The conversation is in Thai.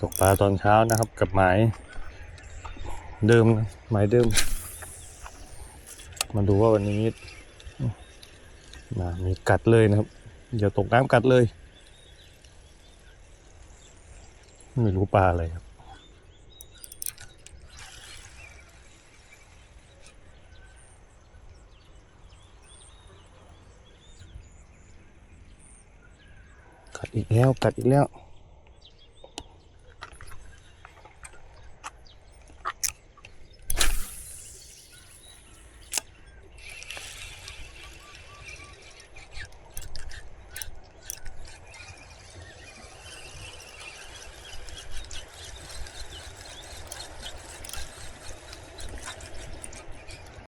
ตกปลาตอนเช้านะครับกับหมายเดิมหมายเดิมมาดูว่าวันนี้มีกัดเลยนะครับอย่าตกน้ำกัดเลยไม่รู้ปลาอะไรครับกัดอีกแล้ว